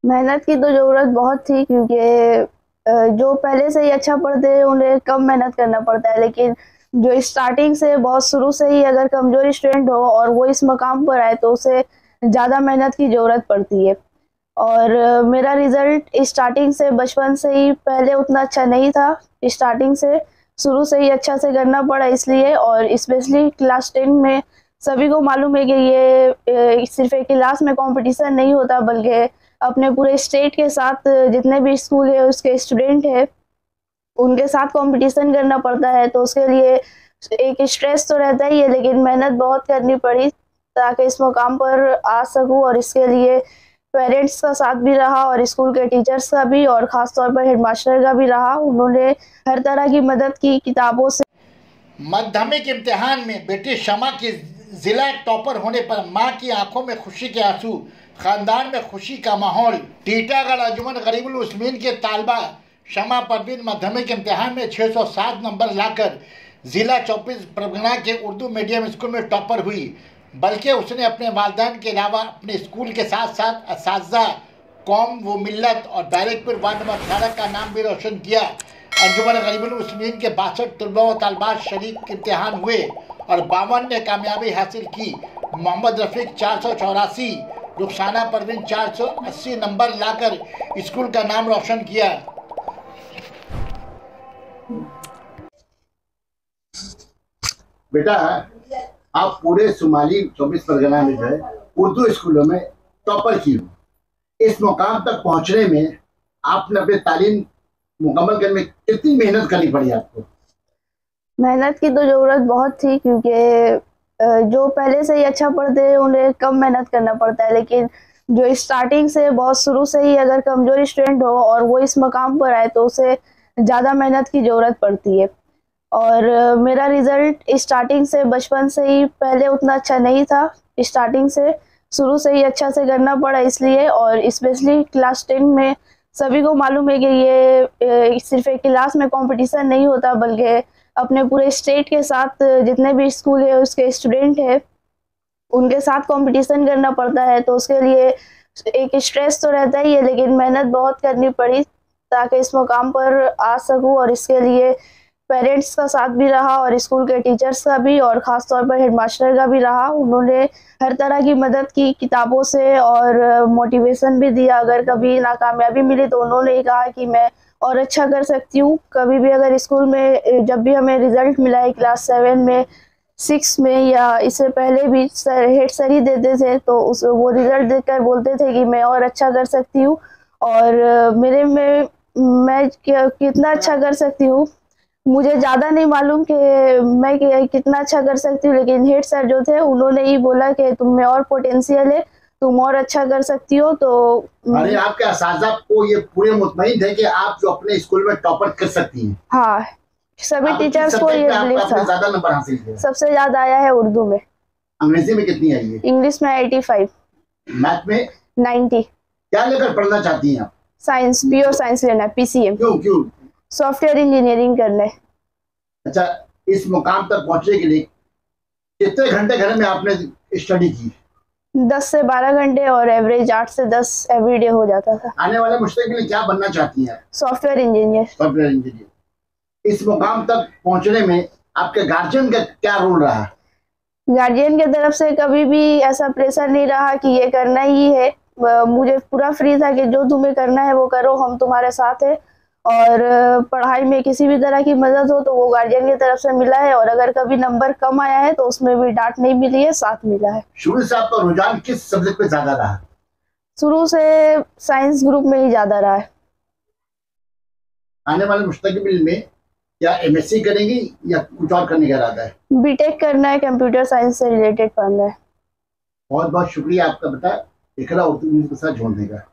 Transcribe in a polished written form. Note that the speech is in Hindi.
मेहनत की तो ज़रूरत बहुत थी, क्योंकि जो पहले से ही अच्छा पढ़ते हैं उन्हें कम मेहनत करना पड़ता है, लेकिन जो स्टार्टिंग से बहुत शुरू से ही अगर कमज़ोर स्टूडेंट हो और वो इस मकाम पर आए तो उसे ज़्यादा मेहनत की ज़रूरत पड़ती है। और मेरा रिज़ल्ट स्टार्टिंग से बचपन से ही पहले उतना अच्छा नहीं था। स्टार्टिंग से शुरू से ही अच्छा से करना पड़ा इसलिए, और स्पेशली क्लास 10 में सभी को मालूम है कि ये सिर्फ एक क्लास में कंपटीशन नहीं होता, बल्कि अपने पूरे स्टेट के साथ जितने भी स्कूल है उसके स्टूडेंट है उनके साथ कंपटीशन करना पड़ता है। तो उसके लिए एक स्ट्रेस तो रहता ही है, लेकिन मेहनत बहुत करनी पड़ी ताकि इस मुकाम पर आ सकूं। और इसके लिए पेरेंट्स का साथ भी रहा और स्कूल के टीचर्स का भी, और ख़ास तौर पर हेडमास्टर का भी रहा। उन्होंने हर तरह की मदद की, किताबों से। माध्यमिक इम्तिहान में बेटी शमा की जिला टॉपर होने पर मां की आंखों में खुशी के आंसू, खानदान में खुशी का माहौल। टीटागढ़ अंजुमन गरीबुल मुस्लिमीन के तालबा शमा परवीन माध्यमिक इम्तिहान में 607 नंबर लाकर जिला 24 परगना के उर्दू मीडियम स्कूल में टॉपर हुई। बल्कि उसने अपने वालिदैन के अलावा अपने स्कूल के साथ साथ असातिज़ा, कौम व मिल्लत और बैरकपुर वार्ड नंबर 18 का नाम भी रोशन किया। अंजुमन गरीबुल मुस्लिमीन के 62 तलबा व तालिबात शरीक इम्तिहान हुए और 52 ने कामयाबी हासिल की। मोहम्मद रफ़ीक 484, रुखसाना परवीन 480 नंबर लाकर स्कूल का नाम रोशन किया। बेटा, आप पूरे शुमाली 24 परगना में जो है उर्दू स्कूलों में टॉपर की हो। इस मुकाम तक पहुंचने में आपने अपनी तालीम मुकम्मल करने में कितनी मेहनत करनी पड़ी आपको? मेहनत की तो ज़रूरत बहुत थी, क्योंकि जो पहले से ही अच्छा पढ़ते हैं उन्हें कम मेहनत करना पड़ता है, लेकिन जो स्टार्टिंग से बहुत शुरू से ही अगर कमज़ोर स्टूडेंट हो और वो इस मकाम पर आए तो उसे ज़्यादा मेहनत की ज़रूरत पड़ती है। और मेरा रिज़ल्ट स्टार्टिंग से बचपन से ही पहले उतना अच्छा नहीं था। स्टार्टिंग से शुरू से ही अच्छा से करना पड़ा इसलिए, और स्पेशली क्लास 10 में सभी को मालूम है कि ये सिर्फ एक क्लास में कंपटीशन नहीं होता, बल्कि अपने पूरे स्टेट के साथ जितने भी स्कूल है उसके स्टूडेंट है उनके साथ कंपटीशन करना पड़ता है। तो उसके लिए एक स्ट्रेस तो रहता ही है, लेकिन मेहनत बहुत करनी पड़ी ताकि इस मुकाम पर आ सकूं। और इसके लिए पेरेंट्स का साथ भी रहा और स्कूल के टीचर्स का भी, और ख़ास तौर पर हेडमास्टर का भी रहा। उन्होंने हर तरह की मदद की, किताबों से, और मोटिवेशन भी दिया। अगर कभी नाकामयाबी मिली तो उन्होंने कहा कि मैं और अच्छा कर सकती हूँ। कभी भी अगर स्कूल में जब भी हमें रिज़ल्ट मिला है क्लास 7 में, 6 में, या इससे पहले भी हेड सर ही देते थे, तो वो रिज़ल्ट देखकर बोलते थे कि मैं और अच्छा कर सकती हूँ। और मेरे में मैं कितना अच्छा कर सकती हूँ मुझे ज़्यादा नहीं मालूम कि मैं कितना अच्छा कर सकती हूँ, लेकिन हेड सर जो थे उन्होंने ही बोला कि तुम में और पोटेंशियल है, तुम और अच्छा कर सकती हो। तो अरे आपके असातिज़ा को ये पूरे मुतमईन थे कि आप जो अपने स्कूल में टॉपर कर सकती हैं? हाँ, सभी टीचर्स को ये बिलीव था। ज़्यादा नंबर हासिल किए? सबसे ज़्यादा आया है उर्दू में। अंग्रेजी में कितनी आई है? इंग्लिश में 85। मैथ में 90। क्या लेकर पढ़ना चाहती हैं आप? साइंस, प्योर साइंस लेना है, PCM। क्यों? सॉफ्टवेयर इंजीनियरिंग करना है। अच्छा, इस मुकाम तक पहुंचने के लिए कितने घंटे घर में आपने स्टडी की? 10 से 12 घंटे, और एवरेज 8 से 10 एवरीडे हो जाता था। आने वाले मुस्तकबिल के लिए क्या बनना चाहती हैं? Software engineer. Software engineer. इस मुकाम तक पहुंचने में आपके गार्जियन का क्या रोल रहा? गार्जियन की तरफ से कभी भी ऐसा प्रेशर नहीं रहा कि ये करना ही है। मुझे पूरा फ्री था कि जो तुम्हें करना है वो करो, हम तुम्हारे साथ है। और पढ़ाई में किसी भी तरह की मदद हो तो वो गार्जियन की तरफ से मिला है, और अगर कभी नंबर कम आया है तो उसमें भी डांट नहीं मिली है, साथ मिला है। शुरू से आपका रुझान किस सब्जेक्ट पे ज्यादा रहा? शुरू से साइंस ग्रुप में ही ज्यादा रहा है। आने वाले मुस्तकबिल में क्या MSc करेंगी या कुछ और करने का इरादा है? BTech करना है, कंप्यूटर साइंस से रिलेटेड पढ़ना है। बहुत बहुत शुक्रिया आपका बेटा इकरा उर्दू न्यूज़ के साथ जोड़ने का।